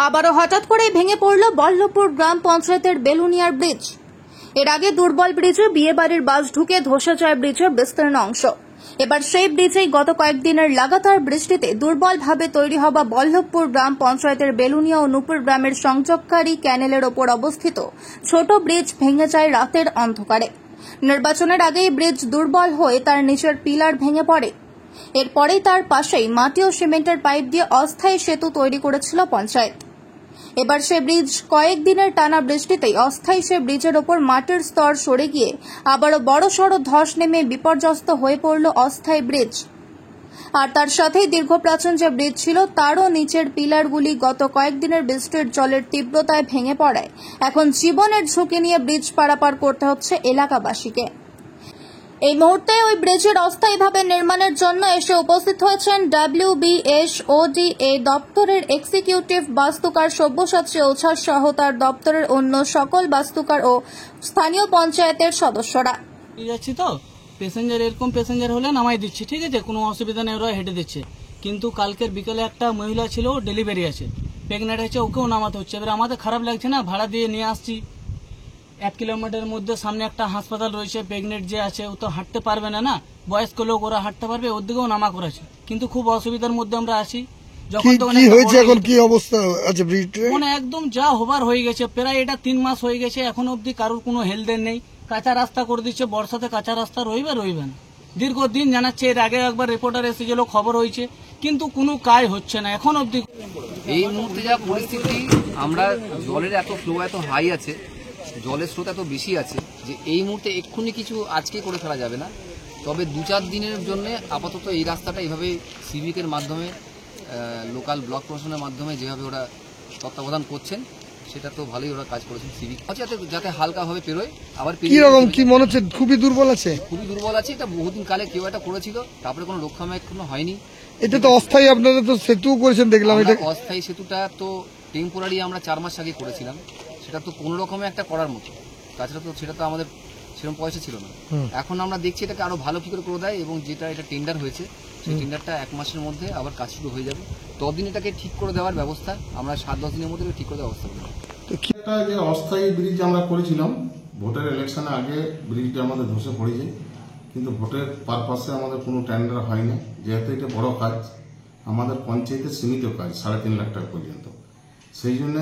আবারও হঠাৎ করেই ভেঙে পড়ল বল্লভপুর গ্রাম পঞ্চায়েতের বেলুনিয়ার ব্রিজ। এর আগে দুর্বল ব্রিজে বিয়েবাড়ির বাস ঢুকে ধসে যায় ব্রিজের বিস্তীর্ণ অংশ। এবার সেই ব্রিজেই গত কয়েকদিনের লাগাতার বৃষ্টিতে দুর্বলভাবে তৈরি হওয়া বল্লভপুর গ্রাম পঞ্চায়েতের বেলুনিয়া ও নূপুর গ্রামের সংযোগকারী ক্যানেলের ওপর অবস্থিত ছোট ব্রিজ ভেঙে যায় রাতের অন্ধকারে। নির্বাচনের আগেই ব্রিজ দুর্বল হয়ে তার নিচের পিলার ভেঙে পড়ে। এরপরেই তার পাশেই মাটি ও সিমেন্টের পাইপ দিয়ে অস্থায়ী সেতু তৈরি করেছিল পঞ্চায়েত। এবার সে ব্রিজ কয়েকদিনের টানা বৃষ্টিতেই অস্থায়ী সে ব্রিজের ওপর মাটির স্তর সরে গিয়ে আবারও বড়সড় ধস নেমে বিপর্যস্ত হয়ে পড়ল অস্থায়ী ব্রিজ। আর তার সাথেই দীর্ঘ প্রাচীন যে ব্রিজ ছিল তারও নিচের পিলারগুলি গত কয়েকদিনের বৃষ্টির জলের তীব্রতায় ভেঙে পড়ায় এখন জীবনের ঝুঁকি নিয়ে ব্রিজ পারাপার করতে হচ্ছে এলাকাবাসীকে। এই মুহূর্তে ওই ব্রিজের অস্থায়ীভাবে নির্মাণের জন্য এসে উপস্থিত হয়েছেন WBSODA দপ্তরের এক্সিকিউটিভ বাস্তুকার সব্যসাচী ওঝা সহ তার দপ্তরের অন্য সকল বাস্তুকার ও স্থানীয় পঞ্চায়েতের সদস্যরা। যাচ্ছি তো প্যাসেঞ্জার এরকম প্যাসেঞ্জার হলে নামাই দিচ্ছি, ঠিক আছে, কোনো অসুবিধা নেই, ওরা হেঁটে দিচ্ছে। কিন্তু কালকের বিকেলে একটা মহিলা ছিল, ডেলিভারি আছে, প্রেগনেন্ট আছে, ওকেও নামাতে হচ্ছে। এবার আমাদের খারাপ লাগছে না, ভাড়া দিয়ে নিয়ে আসছি। 1 কিলোমিটারের মধ্যে সামনে একটা হাসপাতাল রয়েছে, প্রেগনেন্ট যে আছে ও তো হাঁটতে পারবে না, না বয়স্ক লোক, ওরা হাঁটতে পারবে, ওর দিকেও নামা করেছে। কিন্তু খুব অসুবিধার মধ্যে আমরা আছি। যখন কি হয়েছে, এখন কি অবস্থা আছে ব্রিজে? মানে একদম যা হবার হয়ে গেছে, প্রায় এটা 3 মাস হয়ে গেছে, এখন অবধি কারোর কোনো হেলদের নেই। কাঁচা রাস্তা করে দিচ্ছে, বর্ষাতে কাঁচা রাস্তা রইবে না। দীর্ঘদিন জানাচ্ছে, এর আগে একবার রিপোর্টার এসেছিল, খবর হয়েছে, কিন্তু কোনো কাজ হচ্ছে না এখন অবধি। এই মুহূর্তে যা পরিস্থিতি, আমরা জলের এত ফ্লো এত হাই আছে, জলের স্রোত এত বেশি আছে যে এই মুহূর্তে এক্ষুনি কিছু আজকে করে ফেলা যাবে না। তবে 2-4 দিনের জন্য আপাতত এই রাস্তাটা এইভাবে সিভিকের মাধ্যমে, লোকাল ব্লক প্রশাসনের মাধ্যমে যেভাবে ওরা তত্ত্বাবধান করছেন, সেটা তো ভালোই ওরা কাজ করেছেন। সিভিক যাতে হালকাভাবে পেরোয়। আবার কি মনে হচ্ছে খুবই দুর্বল আছে? খুবই দুর্বল আছে। এটা বহুদিন কালে কেউ একটা করেছিল, তারপরে কোনো রক্ষণাবেক্ষণ হয়নি। এটা তো অস্থায়ী, আপনারা তো সেতু করেছেন দেখলাম। এটা অস্থায়ী সেতুটা তো টেম্পোরারি আমরা 4 মাস আগে করেছিলাম, সেটা তো কোনো রকমে একটা করার মতো। তাছাড়া তো সেটা তো আমাদের সেরকম পয়সা ছিল না। এখন আমরা দেখছি এটাকে আরো ভালো কি করে দেয়, এবং যেটা এটা টেন্ডার হয়েছে সেই টেন্ডারটা 1 মাসের মধ্যে আবার কাজ শুরু হয়ে যাবে। ততদিন এটাকে ঠিক করে দেওয়ার ব্যবস্থা আমরা 7-10 দিনের মধ্যে ঠিক করে দেওয়ার ব্যবস্থা করব। একটা যে অস্থায়ী ব্রিজ আমরা করেছিলাম ভোটের ইলেকশনে আগে, ব্রিজটা আমাদের ধসে পড়েছে, কিন্তু ভোটের পারপাসে আমাদের কোনো টেন্ডার হয়নি। যেহেতু এটা বড় কাজ, আমাদের পঞ্চায়েতের সীমিত কাজ, 3.5 লাখ টাকা পর্যন্ত, সেই জন্য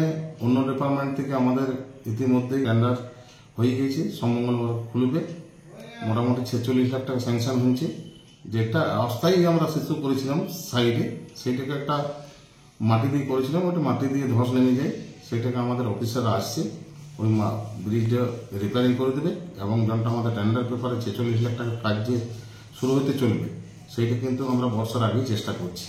অন্য ডিপার্টমেন্ট থেকে আমাদের ইতিমধ্যেই টেন্ডার হয়ে গেছে, সমমঙ্গলবার খুলবে। মোটামুটি 46 লাখ টাকা স্যাংশন হয়েছে। যেটা অস্থায়ী আমরা সেতু করেছিলাম সাইডে, সেইটাকে একটা মাটি দিয়ে করেছিলাম, ওটা মাটি দিয়ে ধস নেমে যায়, সেটাকে আমাদের অফিসাররা আসছে, ওই ব্রিজটা রিপেয়ারিং করে দেবে। এবং যনটা আমাদের টেন্ডার পেপারে 46 লাখ টাকার কাজ যে শুরু হতে চলবে, সেইটা কিন্তু আমরা বর্ষার আগেই চেষ্টা করছি।